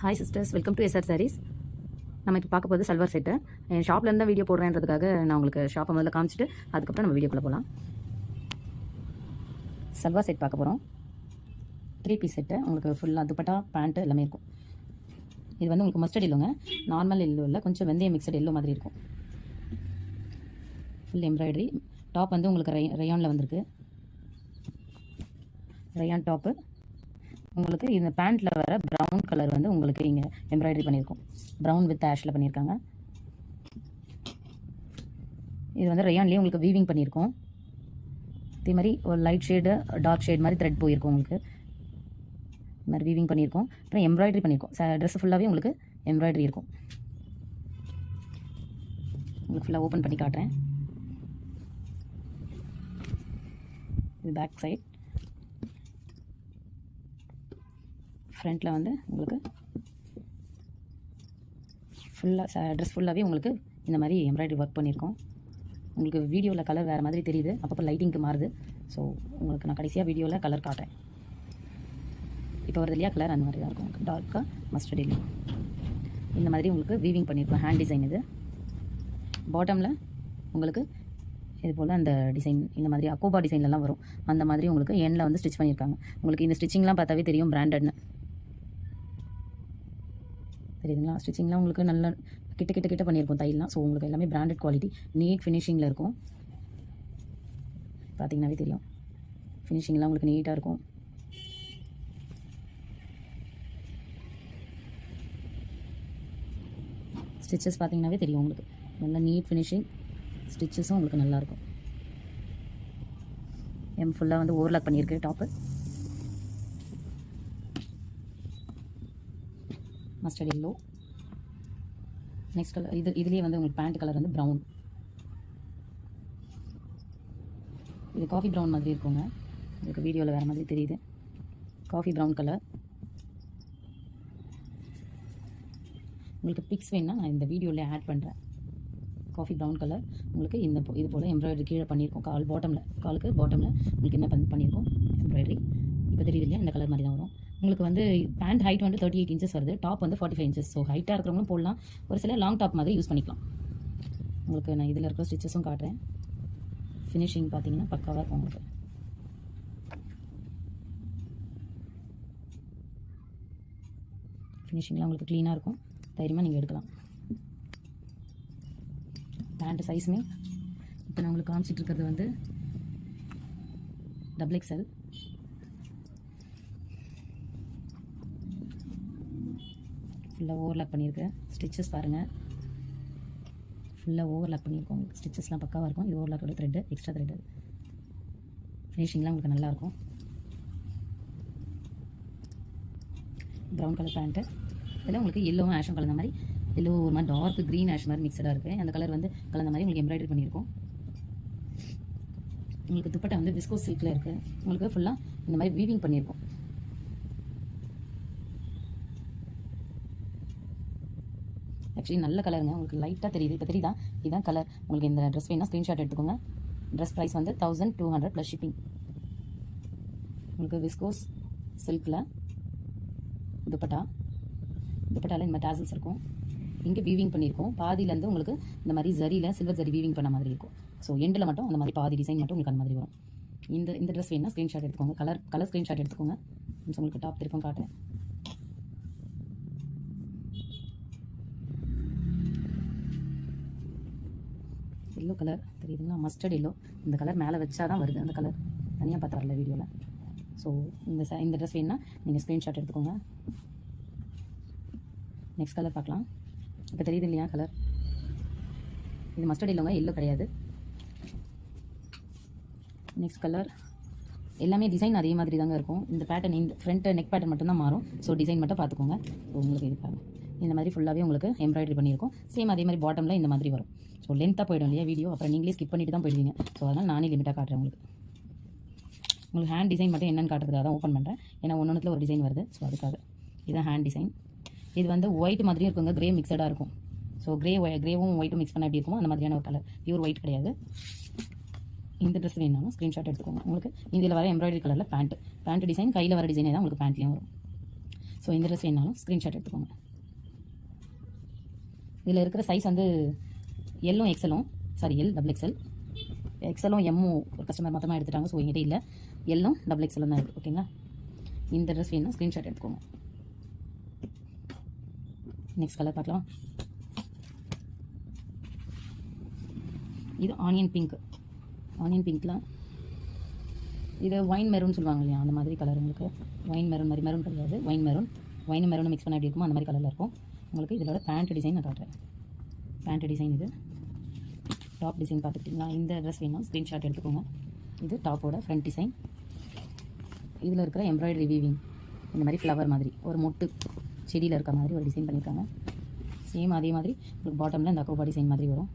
Hi sisters, welcome to SR sarees. நம்ம இப்போ பார்க்க போகிறது சல்வார் செட்டு. என் ஷாப்லேருந்து தான் வீடியோ போடுறேன்றதுக்காக நான் உங்களுக்கு ஷாப்பை முதல்ல காமிச்சிட்டு அதுக்கப்புறம் நம்ம வீடியோக்குள்ளே போகலாம். சல்வார் செட் பார்க்க போகிறோம். 3 பீஸ் செட்டு. உங்களுக்கு ஃபுல்லாக துப்பட்டா பேண்ட்டு எல்லாமே இருக்கும். இது வந்து உங்களுக்கு மஸ்டர்ட் எல்லோங்க, நார்மல் எல்லோ இல்லை, கொஞ்சம் வெந்தயம் மிக்சட் எல்லோ மாதிரி இருக்கும். Full embroidery. டாப் வந்து உங்களுக்கு ரயானில் வந்திருக்கு. Rayon top. உங்களுக்கு இந்த பேண்ட்டில் வர ப்ரௌன் கலர் வந்து உங்களுக்கு இங்கே எம்ப்ராய்டரி பண்ணியிருக்கோம். ப்ரௌன் வித் ஆஷில் பண்ணியிருக்காங்க. இது வந்து ரயான்லேயே உங்களுக்கு வீவிங் பண்ணியிருக்கோம். இதே மாதிரி ஒரு லைட் ஷேடு டார்க் ஷேட் மாதிரி த்ரெட் போயிருக்கும். உங்களுக்கு இது மாதிரி வீவிங் பண்ணியிருக்கோம். அப்புறம் எம்ப்ராய்டரி பண்ணியிருக்கோம். ட்ரெஸ் ஃபுல்லாகவே உங்களுக்கு எம்ப்ராய்டரி இருக்கும். உங்களுக்கு ஃபுல்லாக ஓப்பன் பண்ணி காட்டுறேன். இது பேக் சைட். ஃப்ரண்ட்டில் வந்து உங்களுக்கு ஃபுல்லாக ட்ரெஸ் ஃபுல்லாகவே உங்களுக்கு இந்த மாதிரி எம்ப்ராய்டரி ஒர்க் பண்ணியிருக்கோம். உங்களுக்கு வீடியோவில் கலர் வேறு மாதிரி தெரியுது, அப்பப்போ லைட்டிங்க்கு மாறுது. ஸோ உங்களுக்கு நான் கடைசியாக வீடியோவில் கலர் காட்டுறேன். இப்போ வருது இல்லையா கலர், அந்த மாதிரி தான் இருக்கும். உங்களுக்கு டார்க்காக மஸ்டர்ட் எல்லோ இந்த மாதிரி உங்களுக்கு வீவிங் பண்ணியிருக்கோம். ஹேண்ட் டிசைன் இது. பாட்டமில் உங்களுக்கு இது போல் அந்த டிசைன் இந்த மாதிரி அக்கோபா டிசைன்லலாம் வரும். அந்த மாதிரி உங்களுக்கு எண்ணில் வந்து ஸ்டிச் பண்ணியிருக்காங்க. உங்களுக்கு இந்த ஸ்டிச்சிங்லாம் பார்த்தாவே தெரியும் பிராண்டட்னு தெரியுதுங்களா. ஸ்டிச்சிங்லாம் உங்களுக்கு நல்ல கிட்ட பண்ணியிருக்கோம் தையல்லாம். ஸோ உங்களுக்கு எல்லாமே பிராண்டட் குவாலிட்டி, நீட் ஃபினிஷிங்கில் இருக்கும். பார்த்தீங்கன்னாவே தெரியும், ஃபினிஷிங்லாம் உங்களுக்கு நீட்டாக இருக்கும். ஸ்டிச்சஸ் பார்த்தீங்கன்னாவே தெரியும் உங்களுக்கு நல்ல நீட் ஃபினிஷிங். ஸ்டிச்சஸும் உங்களுக்கு நல்லாயிருக்கும். ஃபுல்லாக வந்து ஓவர்லாக் பண்ணியிருக்கு top. Mustard yellow. Next colour இதுலேயே வந்து உங்களுக்கு பேண்ட் கலர் வந்து ப்ரௌன். இது காஃபி ப்ரௌன் மாதிரி இருக்குங்க. உங்களுக்கு வீடியோவில் வேறு மாதிரி தெரியுது. Coffee brown colour. உங்களுக்கு பிக்ஸ் வேணுன்னா நான் இந்த வீடியோவில் ஆட் பண்ணுறேன். Coffee brown colour. உங்களுக்கு இது போல் எம்ப்ராய்டரி கீழே பண்ணியிருக்கோம். காலுக்கு பாட்டமில் உங்களுக்கு என்ன பண்ணியிருக்கோம் எம்ப்ராய்டரி. இப்போ தெரியுது இல்லையா, இந்த கலர் மாதிரி தான் வரும். உங்களுக்கு வந்து பேண்ட் ஹைட் வந்து 38 இன்ச்சஸ் வருது. டாப் வந்து 45 இன்ச்சஸ். ஸோ ஹைட்டாக இருக்கிறவங்களும் போடலாம், ஒரு சில லாங் டாப் மாதிரி யூஸ் பண்ணிக்கலாம். உங்களுக்கு நான் இதில் இருக்கிற ஸ்டிச்சஸும் காட்டுறேன். ஃபினிஷிங் பார்த்தீங்கன்னா பக்காவாக இருக்கும். உங்களுக்கு ஃபினிஷிங்லாம் உங்களுக்கு க்ளீனாக இருக்கும். தைரியமாக நீங்கள் எடுக்கலாம். பேண்ட் சைஸுமே இப்போ நான் உங்களுக்கு காமிச்சிட்டு இருக்கிறது வந்து XXL. ஃபுல்லாக ஓவர்லாக் பண்ணியிருக்கு. ஸ்டிச்சஸ் பாருங்கள், ஃபுல்லாக ஓவர்லாக் பண்ணியிருக்கோம். ஸ்டிச்சஸ்லாம் பக்காவாக இருக்கும். இது ஓவர்லாக்கோட த்ரெட்டு, எக்ஸ்ட்ரா த்ரெட்டு. ஃபினிஷிங்லாம் உங்களுக்கு நல்லாயிருக்கும். Brown colour pant. இதில் உங்களுக்கு எல்லோவும் ஆஷும் கலந்த மாதிரி, எல்லோ ஒரு மாதிரி டார்க் க்ரீன் ஆஷ் மாதிரி மிக்சடாக இருக்குது. அந்த கலர் வந்து கலந்த மாதிரி உங்களுக்கு எம்ப்ராய்டரி பண்ணியிருக்கோம். உங்களுக்கு துப்பட்டா வந்து விஸ்கோஸ் சில்கில் இருக்குது. உங்களுக்கு ஃபுல்லாக இந்த மாதிரி வீவிங் பண்ணியிருக்கோம். ஆக்சுவலி நல்ல கலருங்க. உங்களுக்கு லைட்டாக தெரியுது, இப்போ தெரியுதா? இதுதான் கலர். உங்களுக்கு இந்த ட்ரெஸ் வேணால் ஸ்க்ரீன்ஷாட் எடுத்துக்கோங்க. ட்ரெஸ் ப்ரைஸ் வந்து 1200 + ஷிப்பிங். உங்களுக்கு விஸ்கோஸ் சில்கில் துப்பட்டாவில் இந்த மாதிரி டாசல்ஸ் இருக்கும். இங்கே வீவிங் பண்ணியிருக்கோம். பாதியிலேருந்து உங்களுக்கு இந்த மாதிரி ஜரியில் சில்வர் ஜரி வீவிங் பண்ண மாதிரி இருக்கும். ஸோ எண்டில் மட்டும் அந்த மாதிரி பாதி டிசைன் மட்டும் உங்களுக்கு அந்த மாதிரி வரும். இந்த ட்ரெஸ் வேணால் ஸ்க்ரீன்ஷாட் எடுத்துக்கோங்க. கலர் ஸ்க்ரீன்ஷாட் எடுத்துக்கோங்க. உங்களுக்கு டாப் திருப்பம் காட்டுறேன். எல்லோ கலர் தெரியுதுங்களா, மஸ்டர்ட் எல்லோ. இந்த கலர் மேலே வச்சா தான் வருது. அந்த கலர் தனியாக பார்த்து வரல வீடியோவில். ஸோ இந்த ட்ரெஸ் வேணுன்னா நீங்கள் ஸ்க்ரீன்ஷாட் எடுத்துக்கோங்க. நெக்ஸ்ட் கலர் பார்க்கலாம். இப்போ தெரியுது இல்லையா கலர்? இது மஸ்டர்ட் எல்லோங்க, எல்லோ கிடையாது. Next colour. எல்லாமே டிசைன் அதே மாதிரி தாங்க இருக்கும். இந்த பேட்டர்ன், இந்த ஃப்ரண்ட் நெக் பேட்டர்ன் மட்டும் தான் மாறும். ஸோ டிசைன் மட்டும் பார்த்துக்கோங்க. உங்களுக்கு இது பாருங்கள், இந்த மாதிரி ஃபுல்லாகவே உங்களுக்கு எம்ப்ராய்டரி பண்ணியிருக்கோம். சேம் அதே மாதிரி பாட்டமில் இந்த மாதிரி வரும். ஸோ லென்த்தாக போய்டும் இல்லையா வீடியோ, அப்புறம் நீங்களே ஸ்கிப் பண்ணிட்டு தான் போயிடுவீங்க. ஸோ அதனால் நானே லிமிட்டாக காட்டுறேன். உங்களுக்கு ஹேண்ட் டிசைன் மட்டும் என்னென்னு காட்டுறதுக்காக தான் ஓப்பன் பண்ணுறேன். ஏன்னா ஒன்றுத்தில் ஒரு டிசைன் வருது. ஸோ அதுக்காக இதுதான் ஹேண்ட் டிசைன். இது வந்து ஒயிட் மாதிரியும் இருக்குங்க, க்ரே மிக்சடாக இருக்கும். ஸோ க்ரேவும் ஒயிட்டும் மிக்ஸ் பண்ண எப்படி இருக்குமோ அந்த மாதிரியான ஒரு கலர். பியூர் ஒயிட் கிடையாது. இந்த ட்ரெஸ் வேணும்னா ஸ்க்ரீன்ஷாட் எடுத்துக்கோங்க. உங்களுக்கு இதில் வர எம்ப்ராய்டரி கலரில் பேண்ட் டிசைன், கையில் வர டிசைனே தான் உங்களுக்கு பேண்ட்லேயும் வரும். ஸோ இந்த ட்ரெஸ் வேணாலும் ஸ்க்ரீன்ஷாட் எடுத்துக்கோங்க. இதில் இருக்கிற சைஸ் வந்து எல்லும் எக்ஸலும், சாரி எல் டபுள் எக்ஸல், எக்ஸலும் எம்மும் ஒரு கஸ்டமர் மொத்தமாக எடுத்துட்டாங்க. ஸோ எங்கிட்ட இல்லை, எல்லும் டபுள் எக்ஸலும் தான் இருக்குது. ஓகேங்களா, இந்த ட்ரெஸ் வேணும்னா ஸ்க்ரீன்ஷாட் எடுத்துக்கோங்க. நெக்ஸ்ட் கலர் பார்க்கலாம். இது ஆனியன் பிங்க். ஆனியன் பிங்க்கில் இது ஒயின் மெரூன் சொல்லுவாங்க இல்லையா, அந்த மாதிரி கலர். உங்களுக்கு ஒயின் மெரூன் மாதிரி, மெரூன் கிடையாது, wine maroon. Wine maroon mix பண்ண எப்படி இருக்குமோ அந்த மாதிரி கலரில் இருக்கும். உங்களுக்கு இதோட பேண்ட் டிசைன் நான் காட்டுறேன். பேண்ட் டிசைன் இது. டாப் டிசைன் பார்த்துக்கிட்டிங்களா? இந்த ட்ரெஸ் வேணும் ஸ்க்ரீன்ஷாட் எடுத்துக்கோங்க. இது டாப்போட ஃப்ரண்ட் டிசைன். இதில் இருக்கிற எம்ப்ராய்டரி வீவிங் இந்த மாதிரி ஃப்ளவர் மாதிரி ஒரு மொட்டு செடியில் இருக்க மாதிரி ஒரு டிசைன் பண்ணியிருக்காங்க. சேம் அதே மாதிரி உங்களுக்கு பாட்டமில் இந்த அக்கோபா டிசைன் மாதிரி வரும்.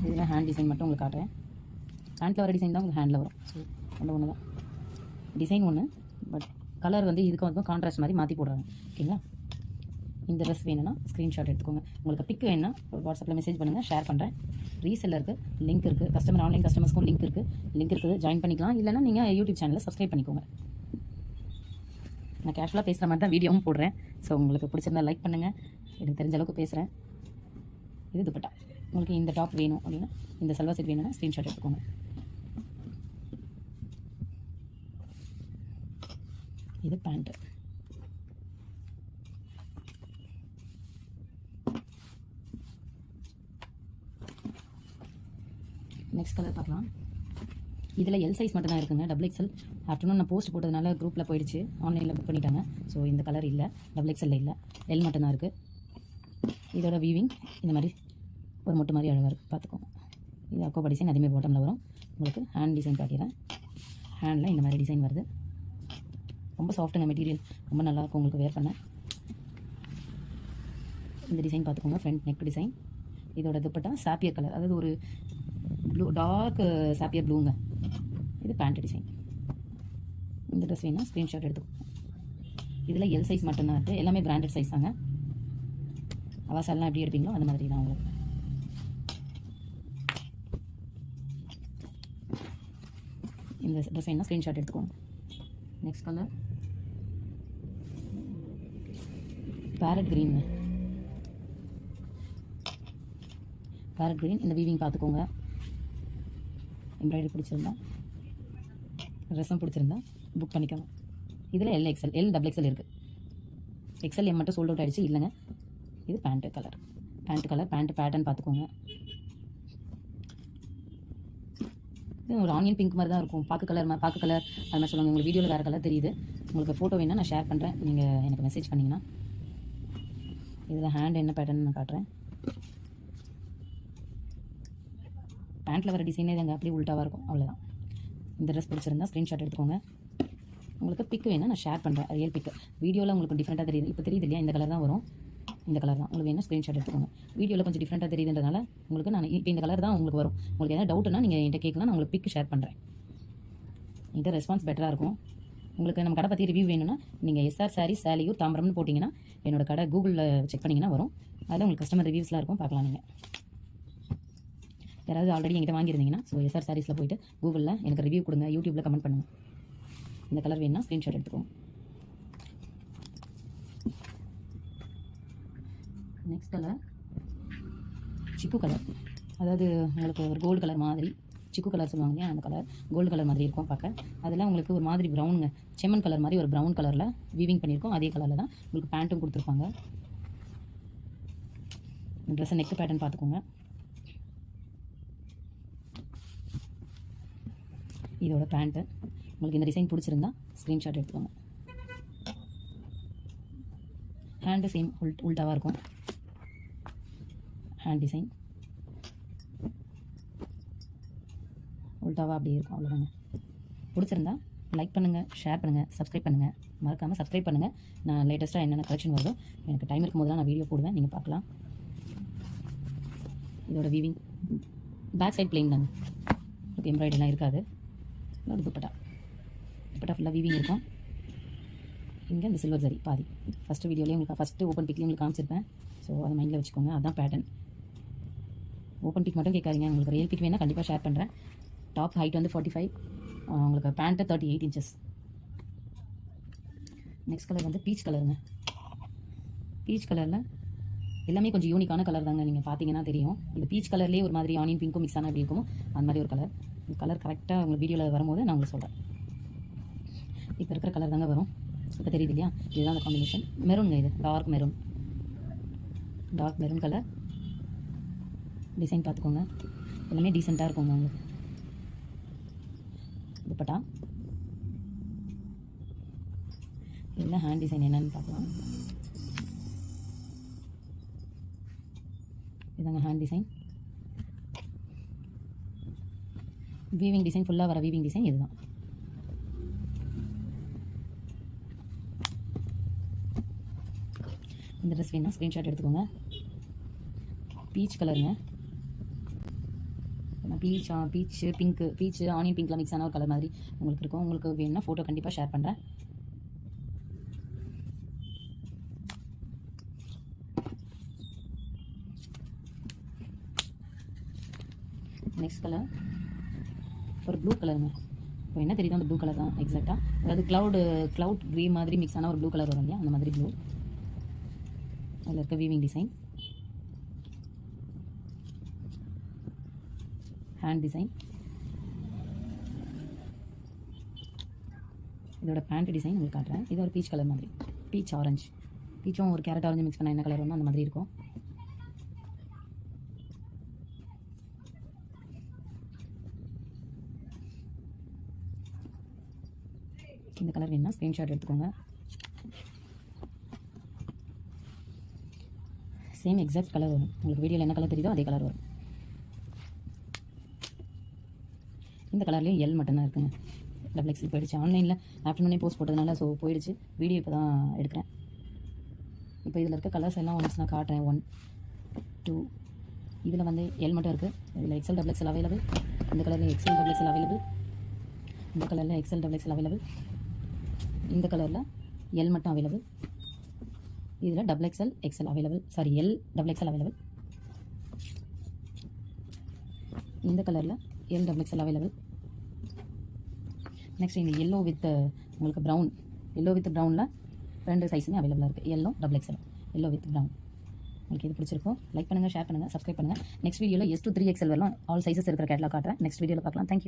இதில் ஹேண்ட் டிசைன் மட்டும் உங்களுக்கு காட்டுறேன். ஹேண்டில் வர டிசைன் தான் உங்களுக்கு ஹேண்டில் வரும். ஸோ அந்த ஒன்று தான் டிசைன் ஒன்று, பட் கலர் வந்து இதுக்கும் கான்ட்ராஸ்ட் மாதிரி மாற்றி போடுறாங்க. ஓகேங்களா, இந்த ட்ரெஸ் வேணும்னா ஸ்க்ரீன்ஷாட் எடுத்துக்கோங்க. உங்களுக்கு பிக் வேணும்னா வாட்ஸ்அப்பில் மெசேஜ் பண்ணுங்கள், ஷேர் பண்ணுறேன். ரீசெல்லருக்கு லிங்க் இருக்குது, கஸ்டமர் ஆன்லைன் கஸ்டமர்ஸ்க்கும் லிங்க் இருக்குது, ஜாயின் பண்ணிக்கலாம். இல்லைனா நீங்கள் யூடியூப் சேனலில் சப்ஸ்கிரைப் பண்ணிக்கோங்க. நான் கேஷுவலாக பேசுகிற மாதிரி தான் வீடியோவும் போடுறேன். ஸோ உங்களுக்கு பிடிச்சிருந்தா லைக் பண்ணுங்கள். எனக்கு தெரிஞ்ச அளவுக்கு பேசுகிறேன். இது துப்பட்டா. உங்களுக்கு இந்த டாப் வேணும் அப்படின்னா, இந்த சல்வார் செட் வேணும்னா ஸ்க்ரீன்ஷாட் எடுத்துக்கோங்க. இது பேண்ட்டு. நெக்ஸ்ட் கலர் பார்க்கலாம். இதில் எல் சைஸ் மட்டும் தான் இருக்குங்க. டபுள் எக்ஸல் ஆஃப்டர்நூன் நான் போஸ்ட் போட்டதுனால குரூப்பில் போயிடுச்சு, ஆன்லைனில் புக் பண்ணிட்டாங்க. ஸோ இந்த கலர் இல்லை, டபுள் எக்ஸலில் இல்லை, எல் மட்டும் தான் இருக்குது. இதோட வீவிங் இந்த மாதிரி ஒரு மொட்டை மாதிரி அழகாக இருக்குது, பார்த்துக்கோங்க. இது அக்கோபா டிசைன், அதேமாதிரி பாட்டமில் வரும். உங்களுக்கு ஹேண்ட் டிசைன் காட்டிடுறேன். ஹேண்டில் இந்த மாதிரி டிசைன் வருது. ரொம்ப சாஃப்ட்டுங்க மெட்டீரியல், ரொம்ப நல்லாயிருக்கும் உங்களுக்கு வேர் பண்ண. இந்த டிசைன் பார்த்துக்கோங்க, ஃப்ரண்ட் நெக் டிசைன். இதோட துப்பட்டா சாப்பியர் கலர், அதாவது ஒரு ப்ளூ, டார்க் சாப்பியர் ப்ளூங்க. இது பேண்ட் டிசைன். இந்த ட்ரெஸ் வேணால் ஸ்க்ரீன்ஷாட் எடுத்துக்கோங்க. இதில் எல் சைஸ் மட்டும்தான் இருக்குது, எல்லாமே பிராண்டட் சைஸ் தாங்க. அவாசாலாம் எப்படி எடுப்பீங்களோ அந்த மாதிரி தான் உங்களுக்கு. இந்த ட்ரெஸ் வேணால் ஸ்க்ரீன்ஷாட் எடுத்துக்கோங்க. Next colour parrot green. Parrot green. இந்த வீவிங் பார்த்துக்கோங்க. எம்ப்ராய்டரி பிடிச்சிருந்தா, ட்ரெஸ்ஸும் பிடிச்சிருந்தா புக் பண்ணிக்கோங்க. இதில் L XL, L double XL இருக்குது. எக்ஸல் எம் மட்டும் சோல்ட் அவுட் ஆகிடுச்சு, இல்லைங்க. இது பேண்ட்டு கலர். பேண்ட்டு பேட்டர்ன் பார்த்துக்கோங்க. இது ஒரு ஆனியன் பிங்க் மாதிரி தான் இருக்கும். பாக்கு கலர் அது மாதிரி சொல்லுவாங்க. உங்களுக்கு வீடியோவில் வேறு கலர் தெரியுது. உங்களுக்கு ஃபோட்டோ வேணால் நான் ஷேர் பண்ணுறேன், நீங்கள் எனக்கு மெசேஜ் பண்ணிங்கன்னா. இதில் ஹேண்ட் என்ன பேட்டர்ன் நான் காட்டுறேன். பேண்ட்டில் வர டிசைனே இது அங்கே அப்படியே உள்ட்டாவாக இருக்கும், அவ்வளோதான். இந்த ட்ரெஸ் பிடிச்சிருந்தா ஸ்க்ரீன்ஷாட் எடுத்துக்கோங்க. உங்களுக்கு பிக் வேணால் நான் ஷேர் பண்ணுறேன், ரியல் பிக். வீடியோவில் உங்களுக்கு டிஃப்ரெண்ட்டாக தெரியுது, இப்போ தெரியுது இல்லையா, இந்த கலர் தான் வரும். இந்த கலர் தான் உங்களுக்கு வேணும், ஸ்க்ரீன்ஷாட் எடுத்துக்கோங்க. வீடியோவில் கொஞ்சம் டிஃப்ரெண்ட்டாக தெரியுதுன்றதுனால உங்களுக்கு நான் இப்போ இந்த கலர் தான் உங்களுக்கு வரும். உங்களுக்கு எதாவது டவுட்னா நீங்கள் என்கிட்ட கேட்கலாம், நான் உங்களுக்கு பிக் ஷேர் பண்ணுறேன். என்கிட்ட ரெஸ்பான்ஸ் பெட்டராக இருக்கும். உங்களுக்கு நம்ம கடை பற்றி ரிவ்யூ வேணும்னா நீங்கள் எஸ்ஆர் சாரீஸ் சாலியூர் தாம்பரம்னு போட்டிங்கன்னா என்னோட கடை கூகுளில் செக் பண்ணிங்கன்னா வரும். அதில் உங்களுக்கு கஸ்டமர் ரிவ்யூஸ்லாம் இருக்கும், பார்க்கலாம். நீங்கள் யாராவது ஆல்ரெடி என்கிட்ட வாங்கியிருந்தீங்கன்னா ஸோ எஸ்ஆர் சாரீஸில் போய்ட்டு கூகுளில் எனக்கு ரிவ்யூ கொடுங்க, யூடியூப்பில் கமெண்ட் பண்ணுங்கள். இந்த கலர் வேணும்னா ஸ்க்ரீன்ஷாட் எடுத்துக்கோங்க. நெக்ஸ்ட் கலர் சிக்கு கலர், அதாவது உங்களுக்கு ஒரு கோல்டு கலர் மாதிரி, சிக்கு கலர் சொல்லுவாங்க இல்லையா, அந்த கலர் கோல்டு கலர் மாதிரி இருக்கும் பார்க்க. அதில் உங்களுக்கு ஒரு மாதிரி ப்ரௌனுங்க, செம்மன் கலர் மாதிரி ஒரு ப்ரௌன் கலரில் வீவிங் பண்ணியிருக்கோம். அதே கலரில் தான் உங்களுக்கு பேண்ட்டும் கொடுத்துருப்பாங்க. ட்ரெஸ்ஸை நெக் பேட்டர்ன் பார்த்துக்கோங்க. இதோட பேண்ட்டு உங்களுக்கு இந்த டிசைன் பிடிச்சிருந்தா ஸ்க்ரீன்ஷாட் எடுத்துக்கோங்க. ஹேண்டு சேம் உல்ட்டாவாக இருக்கும். ஹேண்ட் டிசைன் உல்ட்டாவாக அப்படியே இருக்கும், அவ்வளோதாங்க. பிடிச்சிருந்தா லைக் பண்ணுங்கள், ஷேர் பண்ணுங்கள், சப்ஸ்கிரைப் பண்ணுங்கள். மறக்காமல் சப்ஸ்கிரைப் பண்ணுங்கள். நான் லேட்டஸ்ட்டாக என்னென்ன கலெக்ஷன் வருதோ எனக்கு டைம் இருக்கும் போதெல்லாம் நான் வீடியோ போடுவேன், நீங்கள் பார்க்கலாம். இதோட வீவிங் பேக் சைட் பிளெயின் தாங்க, உங்களுக்கு எம்ப்ராய்டரிலாம் இருக்காது. ஒரு துப்பட்டா ஃபுல்லாக வீவிங் இருக்கும். இங்கே இந்த சில்வர் ஜரி பாதி ஃபஸ்ட்டு வீடியோலேயே உங்களுக்கு ஃபஸ்ட்டு ஓப்பன் பிக்லேயும் உங்களுக்கு காமிச்சிருப்பேன். ஸோ அதை மைண்டில் வச்சுக்கோங்க, அதுதான் பேட்டர்ன். ஓப்பன் பிக் மட்டும் கேட்காதீங்க, உங்களுக்கு ரியல் பிக் வேணால் கண்டிப்பாக ஷேர் பண்ணுறேன். டாப் ஹைட் வந்து 45, உங்களுக்கு பேண்ட்டு 38 இன்ச்சஸ். நெக்ஸ்ட் கலர் வந்து பீச் கலருங்க. பீச் கலரில் எல்லாமே கொஞ்சம் யூனிக்கான கலர் தாங்க. நீங்கள் பார்த்தீங்கன்னா தெரியும். இது பீச் கலர்லேயே ஒரு மாதிரி ஆனியன் பிங்க்கும் மிக்ஸ் ஆனால் எப்படி இருக்குமோ அந்த மாதிரி ஒரு கலர். இந்த கலர் கரெக்டாக உங்களுக்கு வீடியோவில் வரும்போது நான் உங்களுக்கு சொல்கிறேன். இப்போ இருக்கிற கலர் தாங்க வரும். இப்போ தெரியுது இல்லையா? இதுதான் அந்த காம்பினேஷன். மெரூனுங்க, இது டார்க் மெரூன் கலர். டிசைன் பார்த்துக்கோங்க, எல்லாமே டீசெண்டாக இருக்குங்க உங்களுக்கு. துப்பட்டா இதில் ஹேண்ட் டிசைன் என்னென்னு பார்க்கலாம். இதாங்க ஹேண்ட் டிசைன். வீவிங் டிசைன், ஃபுல்லாக வர வீவிங் டிசைன் இதுதான். இந்த ட்ரெஸ் வேணும்னா ஸ்க்ரீன்ஷாட் எடுத்துக்கோங்க. பீச் கலருங்க. பீச் பிங்க்கு, பீச் ஆனியன் பிங்க்லாம் மிக்ஸ் ஆன ஒரு கலர் மாதிரி உங்களுக்கு இருக்கும். உங்களுக்கு வேணும்னா ஃபோட்டோ கண்டிப்பாக ஷேர் பண்ணுறேன். நெக்ஸ்ட் கலர் ஒரு ப்ளூ கலருங்க. இப்போ என்ன தெரியுது, அந்த ப்ளூ கலர் தான் எக்ஸாக்டாக. அதாவது க்ளவுட் க்ரே மாதிரி மிக்ஸ் ஆன ஒரு ப்ளூ கலர் வரும் இல்லையா, அந்த மாதிரி ப்ளூ. அதில் இருக்க வீவிங் டிசைன், ஹேண்ட் டிசைன், இதோட பேண்ட் டிசைன் உங்களுக்கு காட்டுறேன். இது ஒரு பீச் கலர் மாதிரி, பீச் ஆரஞ்சு. பீச்சும் ஒரு கேரட் ஆரஞ்சு மிக்ஸ் பண்ண என்ன கலர் வேணும் அந்த மாதிரி இருக்கும். இந்த கலர் வேணும்னா ஸ்க்ரீன்ஷாட் எடுத்துக்கோங்க. சேம் எக்ஸாக்ட் கலர் வரும். உங்களுக்கு வீடியோவில் என்ன கலர் தெரியுதோ அதே கலர் வரும். இந்த கலர்லேயும் எல் மட்டும்தான் இருக்குங்க. டபுள் எக்ஸல் போயிடுச்சு. ஆன்லைனில் ஆஃப்டர்நூனே போஸ்ட் போட்டதுனால ஸோ போயிடுச்சு. வீடியோ இப்போ தான் எடுக்கிறேன். இப்போ இதில் இருக்க கலர்ஸ் எல்லாம் ஒன்ஸ் நான் காட்டுறேன். 1 2 இதில் வந்து எல் மட்டும் இருக்குது. இதில் எக்ஸல் டபுள் எக்ஸல் அவைலபிள். இந்த கலரில் எக்ஸல் டபுள் எக்ஸல் அவைலபிள். இந்த கலரில் எக்ஸல் டபுள் எக்ஸல் அவைலபிள். இந்த கலரில் எல் மட்டும் அவைலபிள். இதில் double XL XL available. Sorry, L double XL available. இந்த கலரில் L double XL available. Next இந்த எல்லோ வித் உங்களுக்கு ப்ரௌன், எல்லோ வித் ப்ரௌனில் 2 சைஸுமே அவைலபிளாக இருக்குது. Yellow double XL, yellow with brown. உங்களுக்கு இது பிடிச்சிருக்கோ லைக் பண்ணுங்கள், ஷேர் பண்ணுங்கள், சப்ஸ்கிரைப் பண்ணுங்கள். நெக்ஸ்ட் வீடியோவில் S to 3XL வரலாம் ஆல் சைஸஸ் இருக்கிற கேட்டலாக் காட்டுறேன். நெக்ஸ்ட் வீடியோவில் பார்க்கலாம். தேங்க்யூ.